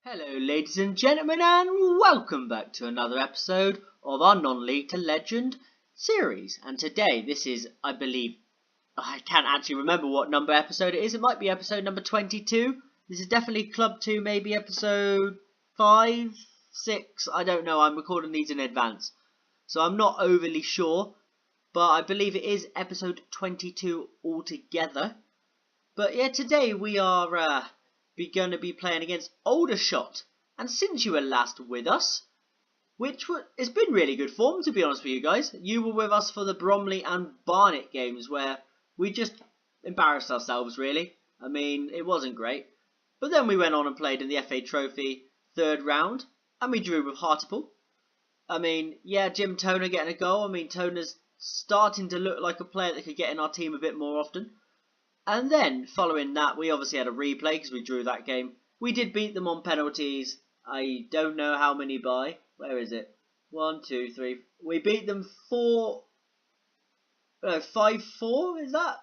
Hello ladies and gentlemen, and welcome back to another episode of our non-league to legend series. And today this is, I believe, I can't actually remember what number episode it is. It might be episode number 22. This is definitely Club 2, maybe episode 5, 6, I don't know. I'm recording these in advance, so I'm not overly sure, but I believe it is episode 22 altogether. But yeah, today we are going to be playing against Aldershot. And since you were last with us, it's been really good form, to be honest with you guys. You were with us for the Bromley and Barnet games, where we just embarrassed ourselves, really. I mean, it wasn't great. But then we went on and played in the FA Trophy third round, and we drew with Hartlepool. I mean, yeah, Jim Toner getting a goal. I mean, Toner's starting to look like a player that could get in our team a bit more often. And then, following that, we obviously had a replay because we drew that game. We did beat them on penalties. I don't know how many by. Where is it? 1, 2, 3. We beat them 5-4, is that?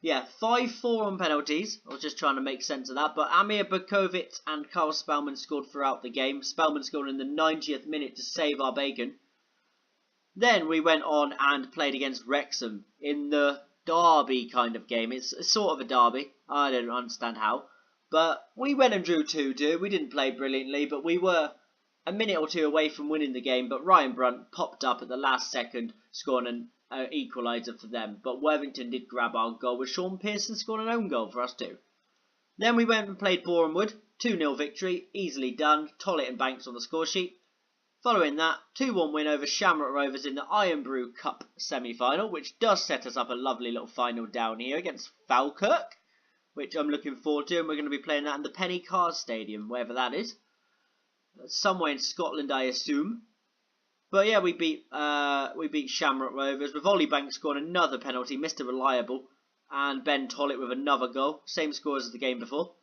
Yeah, 5-4 on penalties. I was just trying to make sense of that. But Amir Bukovic and Carl Spellman scored throughout the game. Spellman scored in the 90th minute to save our bacon. Then we went on and played against Wrexham in the derby kind of game. It's sort of a derby. I don't understand how. But we went and drew 2-2. We didn't play brilliantly, but we were a minute or two away from winning the game. But Ryan Brunt popped up at the last second, scoring an equaliser for them. But Worthington did grab our goal, with Sean Pearson scoring an own goal for us too. Then we went and played Bournemouth. 2-0 victory. Easily done. Tollett and Banks on the score sheet. Following that, 2-1 win over Shamrock Rovers in the Iron Brew Cup semi-final, which does set us up a lovely little final down here against Falkirk, which I'm looking forward to, and we're going to be playing that in the Penny Cars Stadium, wherever that is. Somewhere in Scotland, I assume. But yeah, we beat Shamrock Rovers, with Ollie Banks scoring another penalty, Mr. Reliable, and Ben Tollett with another goal, same scores as the game before.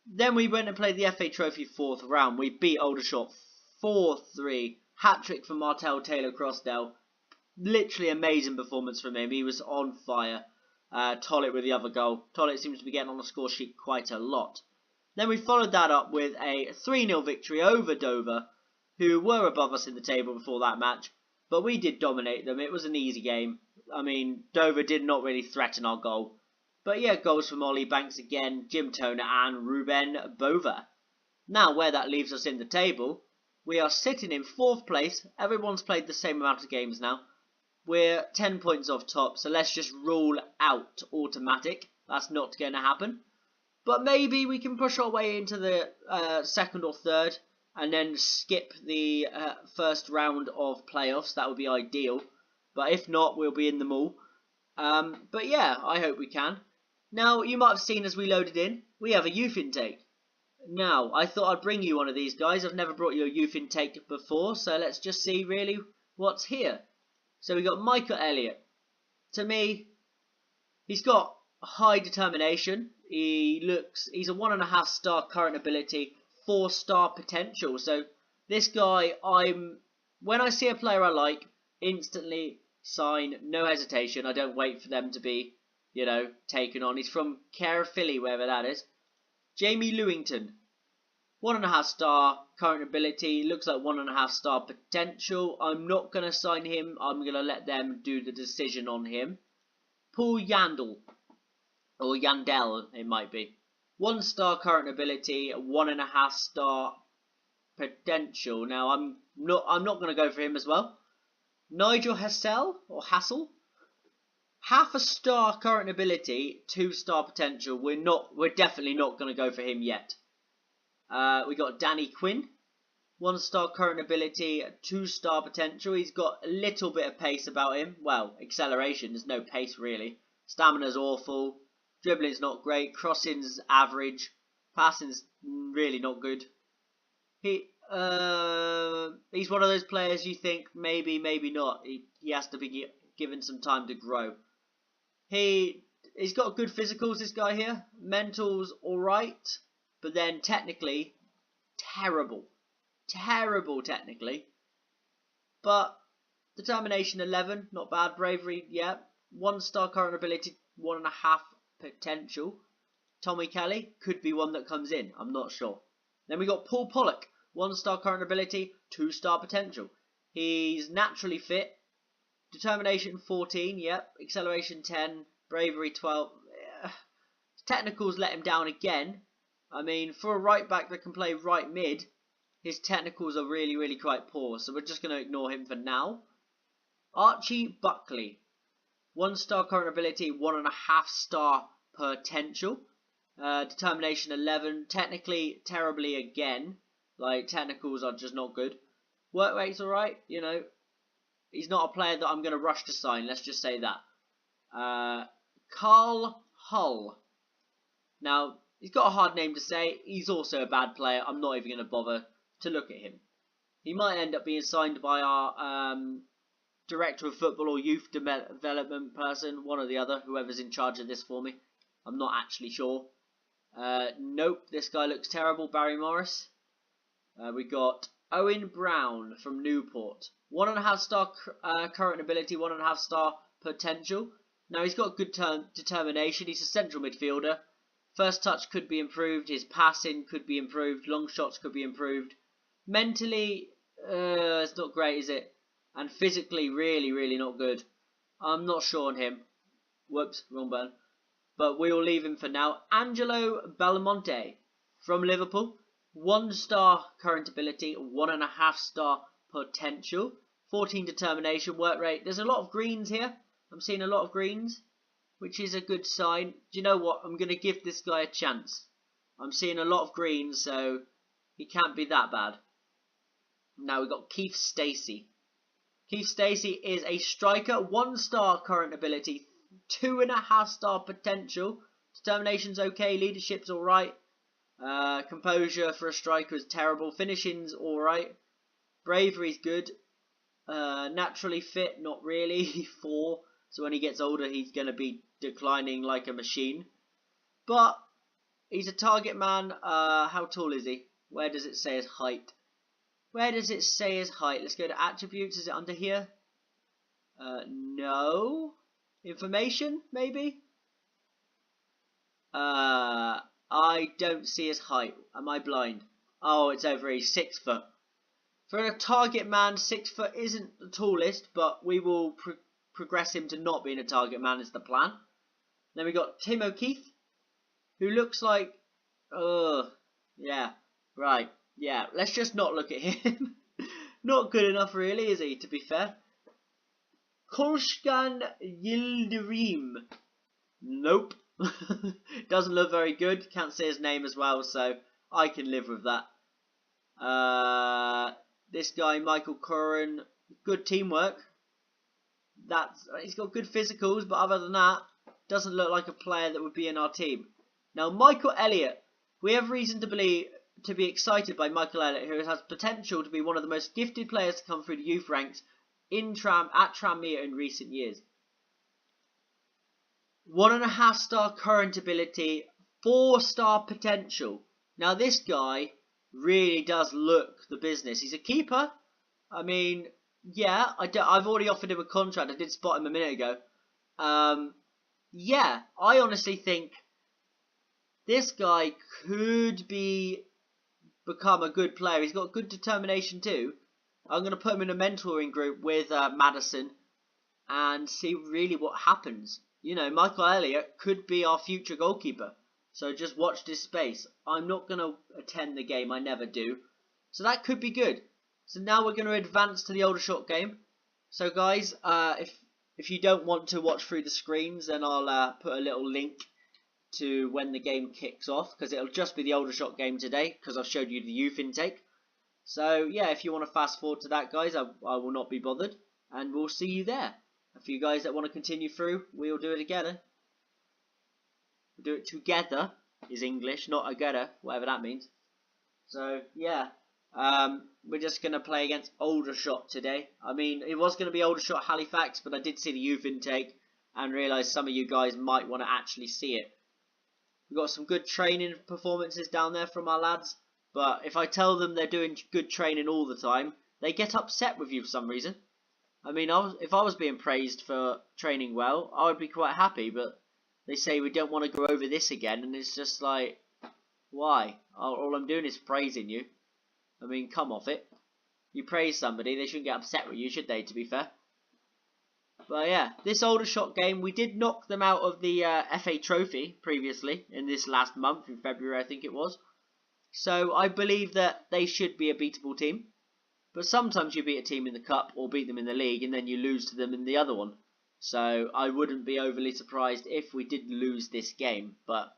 Then we went and played the FA Trophy fourth round. We beat Aldershot 4-3, hat-trick from Martel Taylor-Crossdale. Literally amazing performance from him. He was on fire. Tollett with the other goal. Tollett seems to be getting on the score sheet quite a lot. Then we followed that up with a 3-0 victory over Dover, who were above us in the table before that match. But we did dominate them. It was an easy game. I mean, Dover did not really threaten our goal. But yeah, goals from Ollie Banks again, Jim Toner and Ruben Bova. Now, where that leaves us in the table, we are sitting in 4th place. Everyone's played the same amount of games now. We're 10 points off top, so let's just rule out automatic. That's not going to happen. But maybe we can push our way into the second or third and then skip the first round of playoffs. That would be ideal. But if not, we'll be in them all. But yeah, I hope we can. Now, you might have seen as we loaded in, we have a youth intake. Now, I thought I'd bring you one of these guys. I've never brought you a youth intake before, so let's just see really what's here. So we got Michael Elliott. To me, he's got high determination. He's a 1.5 star current ability, 4-star potential. So this guy, when I see a player I like, instantly sign, no hesitation. I don't wait for them to be, taken on. He's from Caerphilly, wherever that is. Jamie Lewington, 1.5 star current ability, looks like 1.5 star potential. I'm not going to sign him. I'm going to let them do the decision on him. Paul Yandel, or Yandel it might be. 1 star current ability, 1.5 star potential. Now I'm not going to go for him as well. Nigel Hassel, or Hassel, 0.5 star current ability, 2-star potential. We're definitely not going to go for him yet. We got Danny Quinn, 1-star current ability, 2-star potential. He's got a little bit of pace about him. Well, acceleration. There's no pace really. Stamina's awful. Dribbling's not great. Crossing's average. Passing's really not good. He's one of those players you think maybe, maybe not. He has to be given some time to grow. He's got good physicals, this guy here. Mental's alright. But then technically, terrible. Terrible technically. But determination 11, not bad. Bravery, yeah. 1-star current ability, 1.5 potential. Tommy Kelly could be one that comes in. I'm not sure. Then we got Paul Pollock, 1-star current ability, 2-star potential. He's naturally fit, determination 14, yep, acceleration 10, bravery 12. Technicals let him down again. I mean, for a right back that can play right mid, his technicals are really quite poor, so we're just going to ignore him for now. Archie Buckley, 1-star current ability, 1.5-star potential. Determination 11, technically terribly again. Like, technicals are just not good. Work rate's alright, you know. He's not a player that I'm going to rush to sign, let's just say that. Carl Hull. Now, he's got a hard name to say. He's also a bad player. I'm not even going to bother to look at him. He might end up being signed by our director of football or youth development person, one or the other, whoever's in charge of this for me. I'm not actually sure. Nope, this guy looks terrible. Barry Morris. We got Owen Brown from Newport. 1.5-star current ability, 1.5-star potential. Now, he's got good determination. He's a central midfielder. First touch could be improved. His passing could be improved. Long shots could be improved. Mentally, it's not great, is it? And physically, really not good. I'm not sure on him. Whoops, wrong button. But we will leave him for now. Angelo Belmonte from Liverpool. 1-star current ability, 1.5-star potential. 14 determination, work rate. There's a lot of greens here. I'm seeing a lot of greens, which is a good sign. Do you know what? I'm going to give this guy a chance. I'm seeing a lot of greens, so he can't be that bad. Now we've got Keith Stacey. Keith Stacey is a striker, 1-star current ability, 2.5-star potential. Determination's okay, leadership's alright. Composure for a striker is terrible. Finishing's alright. Bravery's good. Naturally fit, not really. 4. So when he gets older, he's going to be declining like a machine. But he's a target man. How tall is he? Where does it say his height? Where does it say his height? Let's go to attributes. Is it under here? No. Information, maybe? I don't see his height. Am I blind? Oh, it's over here. 6 foot. For a target man, 6 foot isn't the tallest, but we will progress him to not being a target man is the plan. Then we got Tim O'Keefe, who looks like... yeah, right. Yeah, let's just not look at him. Not good enough, really, is he, to be fair? Kolskan Yildirim. Nope. Doesn't look very good. Can't say his name as well, so I can live with that. This guy, Michael Curran, good teamwork. He's got good physicals, but other than that, doesn't look like a player that would be in our team. Now, Michael Elliott. We have reason to be excited by Michael Elliott, who has potential to be one of the most gifted players to come through the youth ranks at Tranmere in recent years. 1.5-star current ability, 4-star potential. Now this guy really does look the business. He's a keeper. I mean, yeah, I've already offered him a contract. I did spot him a minute ago. Yeah, I honestly think this guy could become a good player. He's got good determination too. I'm going to put him in a mentoring group with Madison and see really what happens. You know, Michael Elliott could be our future goalkeeper. So just watch this space. I'm not going to attend the game. I never do. So that could be good. So now we're going to advance to the Aldershot game. So guys, if you don't want to watch through the screens, then I'll put a little link to when the game kicks off, because it'll just be the Aldershot game today, because I've showed you the youth intake. So yeah, if you want to fast forward to that, guys, I will not be bothered, and we'll see you there. A few guys that want to continue through, we'll do it together. We'll do it together is English, not together, whatever that means. So yeah, we're just going to play against Aldershot today. I mean, it was going to be Aldershot Halifax, but I did see the youth intake and realised some of you guys might want to actually see it. We've got some good training performances down there from our lads, but if I tell them they're doing good training all the time, they get upset with you for some reason. I mean, if I was being praised for training well, I would be quite happy, but they say we don't want to go over this again, and it's just like, Why? All I'm doing is praising you. I mean, come off it. You praise somebody, they shouldn't get upset with you, should they, to be fair? But yeah, this Aldershot game, we did knock them out of the FA Trophy previously, in this last month, in February I think it was. So I believe that they should be a beatable team. But sometimes you beat a team in the cup or beat them in the league and then you lose to them in the other one. So I wouldn't be overly surprised if we did lose this game. But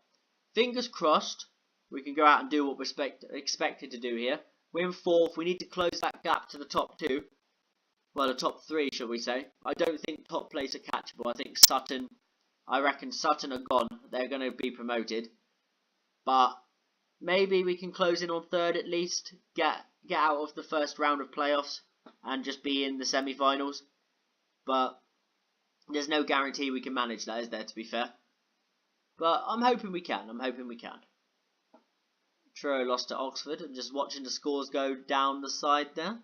fingers crossed, we can go out and do what we're expected to do here. We're in 4th. We need to close that gap to the top 2. Well, the top 3, shall we say. I don't think top place are catchable. I reckon Sutton are gone. They're going to be promoted. But maybe we can close in on 3rd at least. Get out of the first round of playoffs and just be in the semi-finals. But there's no guarantee we can manage that, is there, to be fair? But I'm hoping we can. Truro lost to Oxford. I'm just watching the scores go down the side there.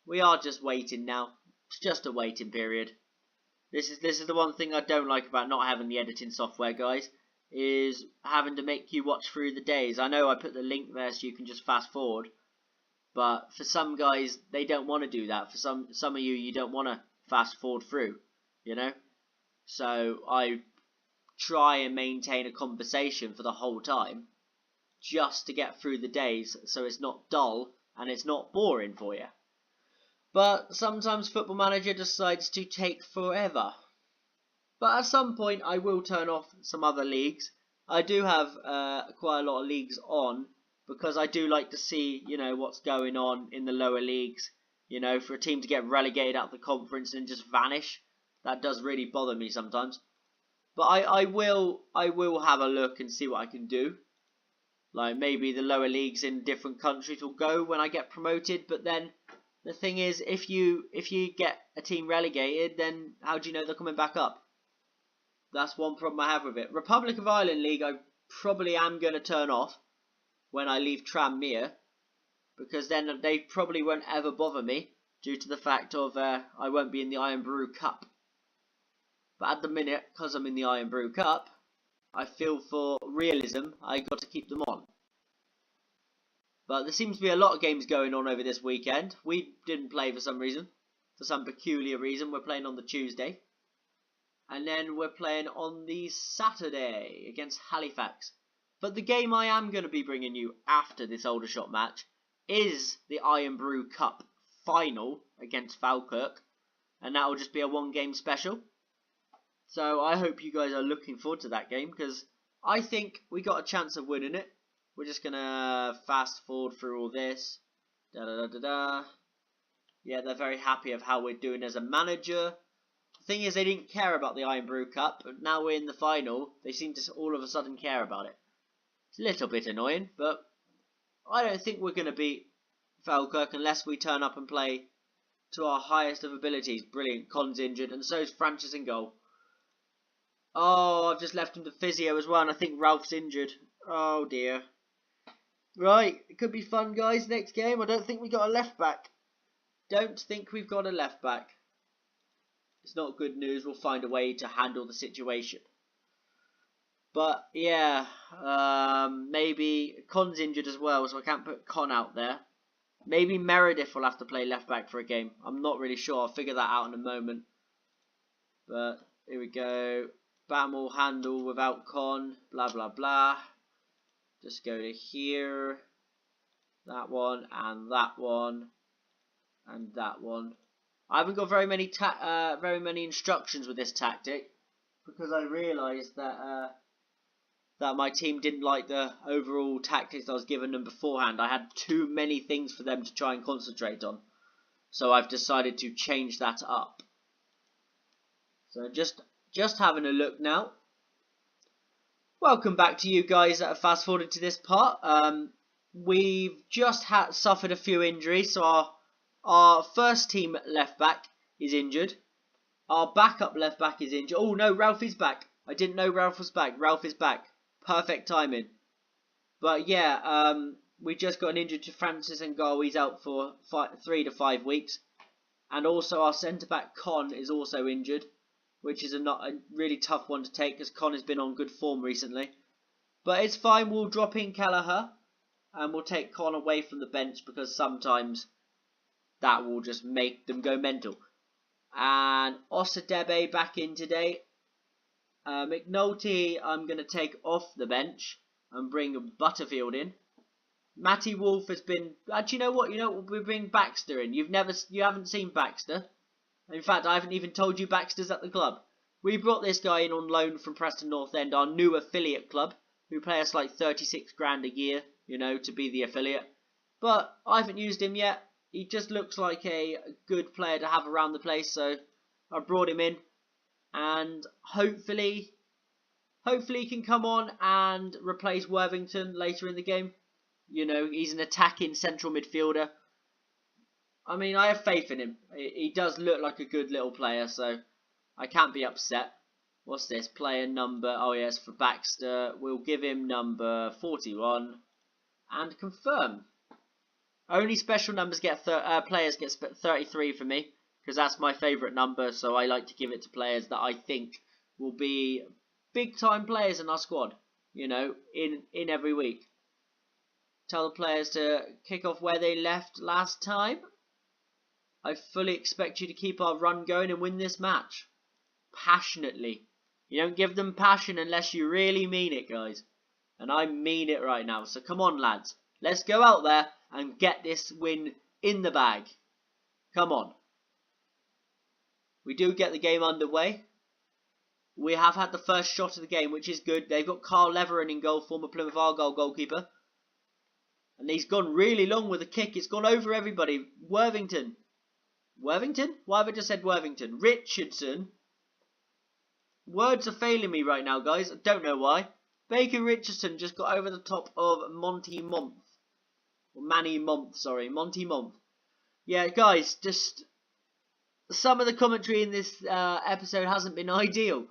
We are just waiting now. It's just a waiting period. This is the one thing I don't like about not having the editing software, guys, is having to make you watch through the days. I know I put the link there so you can just fast forward, but for some guys they don't want to do that. For some of you don't want to fast forward through, you know. So I try and maintain a conversation for the whole time, just to get through the days, so it's not dull and it's not boring for you. But sometimes Football Manager decides to take forever. But at some point I will turn off some other leagues. I do have quite a lot of leagues on, because I do like to see, you know, what's going on in the lower leagues. You know, for a team to get relegated out of the conference and just vanish, that does really bother me sometimes. But I will have a look and see what I can do. Like maybe the lower leagues in different countries will go when I get promoted, but then the thing is, if you get a team relegated, then how do you know they're coming back up? That's one problem I have with it. Republic of Ireland League, I probably am going to turn off when I leave Tranmere, because then they probably won't ever bother me due to the fact of I won't be in the Iron Brew Cup. But at the minute, because I'm in the Iron Brew Cup, I feel for realism, I got to keep them on. But there seems to be a lot of games going on over this weekend. We didn't play for some reason. For some peculiar reason, we're playing on the Tuesday. And then we're playing on the Saturday against Halifax. But the game I am going to be bringing you after this Aldershot match is the Iron Brew Cup final against Falkirk. And that will just be a one-game special. So I hope you guys are looking forward to that game, because I think we got a chance of winning it. We're just going to fast forward through all this. Yeah, they're very happy of how we're doing as a manager. The thing is, they didn't care about the Iron Brew Cup, but now we're in the final, they seem to all of a sudden care about it. It's a little bit annoying, but I don't think we're going to beat Falkirk unless we turn up and play to our highest of abilities. Brilliant. Con's injured, and so is Francis in goal. Oh, I've just left him to physio as well, and I think Ralph's injured. Oh dear. Right, it could be fun, guys, next game. I don't think we got a left back. It's not good news. We'll find a way to handle the situation. But, yeah, maybe Con's injured as well, so I can't put Con out there. Maybe Meredith will have to play left back for a game. I'm not really sure. I'll figure that out in a moment. But, here we go. Bam will handle without Con. Blah, blah, blah. Just go to here. That one, and that one. And that one. I haven't got very many instructions with this tactic, because I realised that that my team didn't like the overall tactics I was giving them beforehand. I had too many things for them to try and concentrate on, so I've decided to change that up. So just having a look now. Welcome back to you guys that have fast forwarded to this part. We've just suffered a few injuries, so our first team left back is injured. Our backup left back is injured. Oh no, Ralph is back. I didn't know Ralph was back. Ralph is back. Perfect timing. But yeah, we just got an injury to Francis and goal. He's out for 3 to 5 weeks. And also our centre back Con is also injured, which is a really tough one to take, because Con has been on good form recently. But it's fine, we'll drop in Kelleher and we'll take Con away from the bench because sometimes that will just make them go mental. And Osadebe back in today. McNulty I'm going to take off the bench and bring Butterfield in. Matty Wolf has been... Actually, you know what? We'll bring Baxter in. You haven't seen Baxter. In fact, I haven't even told you Baxter's at the club. We brought this guy in on loan from Preston North End, our new affiliate club, who pay us like 36 grand a year, to be the affiliate. But I haven't used him yet. He just looks like a good player to have around the place, so I brought him in. And hopefully he can come on and replace Worthington later in the game. He's an attacking central midfielder. I mean, I have faith in him. He does look like a good little player, so I can't be upset. What's this? Player number... Oh, yes, for Baxter. We'll give him number 41 and confirm. Only special numbers players get 33 for me, because that's my favourite number, so I like to give it to players that I think will be big-time players in our squad, in every week. Tell the players to kick off where they left last time. I fully expect you to keep our run going and win this match. Passionately. You don't give them passion unless you really mean it, guys. And I mean it right now. So come on, lads. Let's go out there and get this win in the bag. Come on. We do get the game underway. We have had the first shot of the game, which is good. They've got Carl Leverin in goal, former Plymouth Argyle goalkeeper. And he's gone really long with a kick. It's gone over everybody. Worthington. Worthington? Why have I just said Worthington? Richardson. Words are failing me right now, guys. I don't know why. Baker Richardson just got over the top of Monty Month. Or Manny Month, sorry. Monty Month. Yeah, guys, just... Some of the commentary in this episode hasn't been ideal.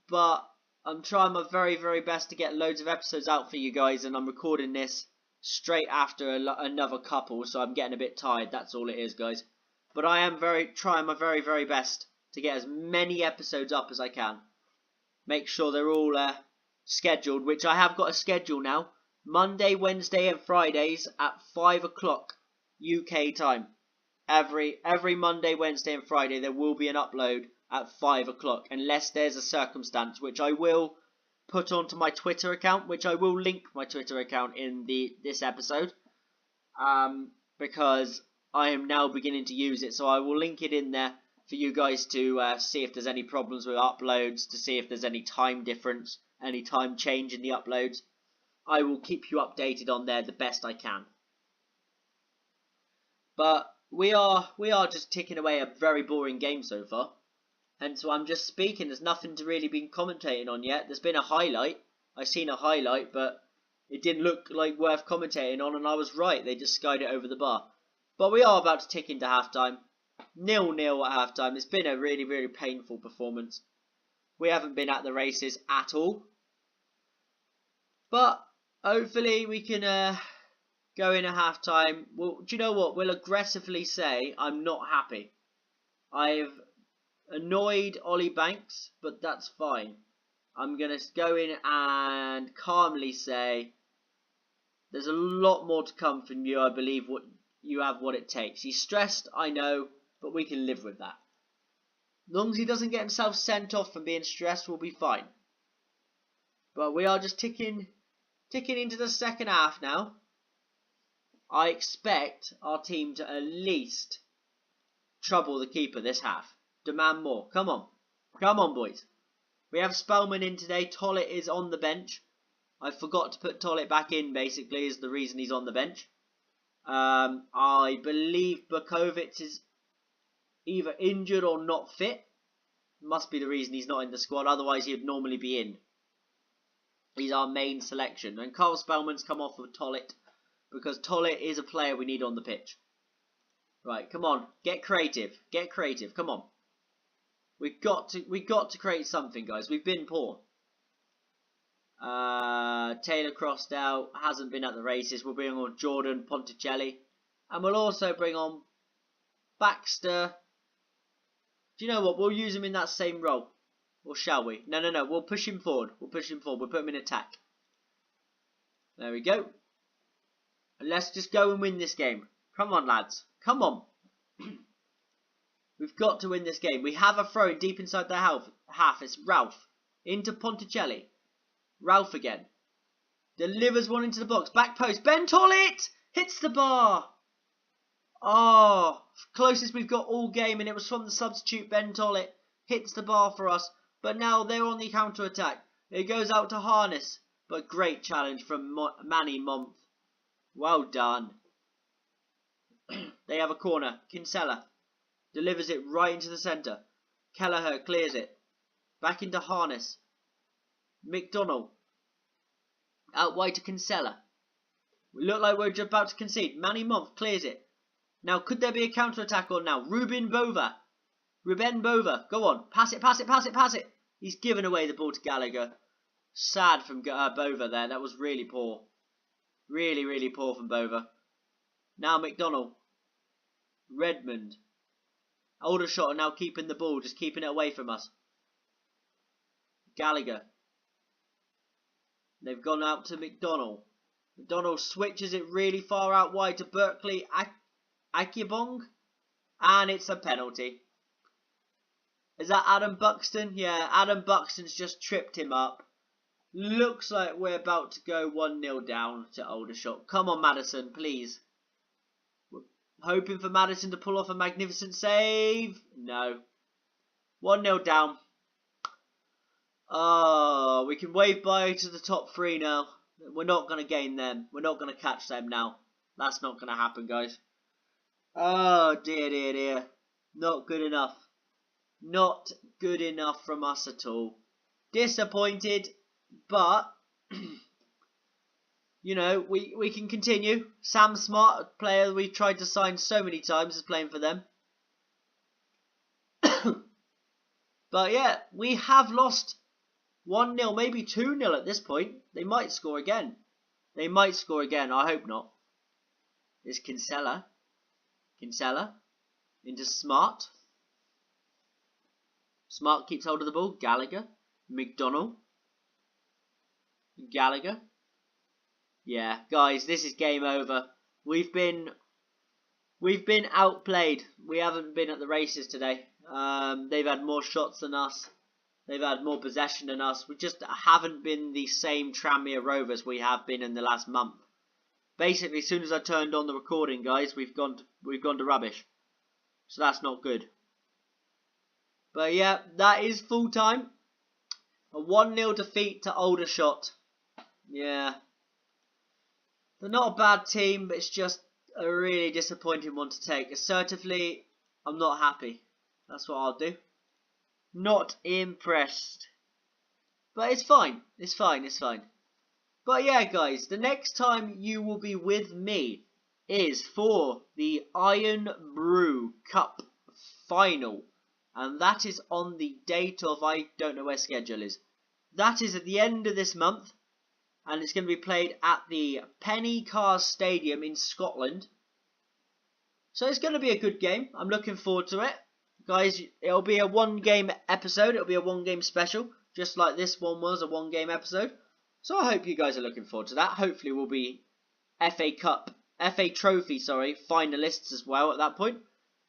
But I'm trying my very, very best to get loads of episodes out for you guys. And I'm recording this straight after another couple. So I'm getting a bit tired. That's all it is, guys. But I am trying my very, very best to get as many episodes up as I can. Make sure they're all scheduled, which I have got a schedule now. Monday, Wednesday and Fridays at 5 o'clock UK time. Every Monday, Wednesday and Friday there will be an upload at 5 o'clock. Unless there's a circumstance, which I will put onto my Twitter account. Which I will link my Twitter account in this episode. Because I am now beginning to use it, so I will link it in there for you guys to see if there's any problems with uploads, to see if there's any time difference, any time change in the uploads. I will keep you updated on there the best I can. But we are just ticking away a very boring game so far. And so I'm just speaking, there's nothing to really be commentating on yet. There's been a highlight. I've seen a highlight, but it didn't look like worth commentating on, and I was right. They just skied it over the bar. But we are about to tick into half-time. 0-0 at half-time. It's been a really, really painful performance. We haven't been at the races at all. But hopefully we can go in at half-time. Well, do you know what? We'll aggressively say I'm not happy. I've annoyed Ollie Banks, but that's fine. I'm going to go in and calmly say there's a lot more to come from you. I believe you have what it takes. He's stressed, I know, but we can live with that. As long as he doesn't get himself sent off from being stressed, we'll be fine. But we are just ticking into the second half now. I expect our team to at least trouble the keeper this half. Demand more. Come on. Come on, boys. We have Spellman in today. Tollett is on the bench. I forgot to put Tollett back in, basically, is the reason he's on the bench. I believe Bukovic is either injured or not fit. Must be the reason he's not in the squad. Otherwise, he'd normally be in. He's our main selection. And Carl Spellman's come off with Tollett, because Tollett is a player we need on the pitch. Right, come on. Get creative. Get creative. Come on. We've got to create something, guys. We've been poor. Taylor crossed out. Hasn't been at the races. We'll bring on Jordan Ponticelli. And we'll also bring on Baxter. Do you know what? We'll use him in that same role. Or shall we? No. We'll push him forward. We'll put him in attack. There we go. And let's just go and win this game. Come on, lads. Come on. We've got to win this game. We have a throw deep inside their half. It's Ralph. Into Ponticelli. Ralph again. Delivers one into the box. Back post. Ben Tollett hits the bar. Oh, closest we've got all game, and it was from the substitute. Ben Tollett hits the bar for us. But now they're on the counter-attack. It goes out to Harness. But great challenge from Manny Month. Well done. They have a corner. Kinsella delivers it right into the centre. Kelleher clears it. Back into Harness. McDonald. Out wide to Kinsella. We look like we're about to concede. Manny Month clears it. Now, could there be a counter-attack on now? Ruben Bova. Go on. Pass it. He's given away the ball to Gallagher. Sad from Bova there. That was really poor. Really, really poor from Bova. Now McDonald. Redmond. Aldershot are now keeping the ball, just keeping it away from us. Gallagher. They've gone out to McDonald. McDonald switches it really far out wide to Berkeley Akibong. And it's a penalty. Is that Adam Buxton? Yeah, Adam Buxton's just tripped him up. Looks like we're about to go 1-0 down to Aldershot. Come on, Madison, please. We're hoping for Madison to pull off a magnificent save. No. 1-0 down. Oh, we can wave bye to the top three now. We're not going to gain them. We're not going to catch them now. That's not going to happen, guys. Oh, dear. Not good enough. Not good enough from us at all. Disappointed, but, you know, we can continue. Sam Smart, a player we tried to sign so many times, is playing for them. But yeah, we have lost 1-0, maybe 2-0 at this point. They might score again. I hope not. It's Kinsella. Into Smart. Smart keeps hold of the ball. Gallagher. McDonald. Gallagher. Yeah, guys, this is game over. We've been outplayed. We haven't been at the races today. They've had more shots than us. They've had more possession than us. We just haven't been the same Tranmere Rovers we have been in the last month. Basically, as soon as I turned on the recording, guys, we've gone to rubbish. So that's not good. But yeah, that is full time. A 1-0 defeat to Aldershot. Yeah. They're not a bad team, but it's just a really disappointing one to take. Assertively, I'm not happy. That's what I'll do. Not impressed. But it's fine. It's fine. But yeah, guys, the next time you will be with me is for the Iron Brew Cup final. And that is on the date of, I don't know where schedule is. That is at the end of this month. And it's going to be played at the Penny Cars Stadium in Scotland. So it's going to be a good game. I'm looking forward to it. Guys, it'll be a one-game episode. It'll be a one-game special. Just like this one was a one-game episode. So I hope you guys are looking forward to that. Hopefully we'll be FA Trophy, finalists as well at that point.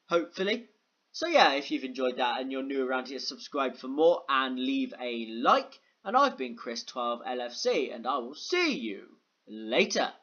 Hopefully. So yeah, if you've enjoyed that and you're new around here, subscribe for more and leave a like. And I've been Chris12LFC, and I will see you later.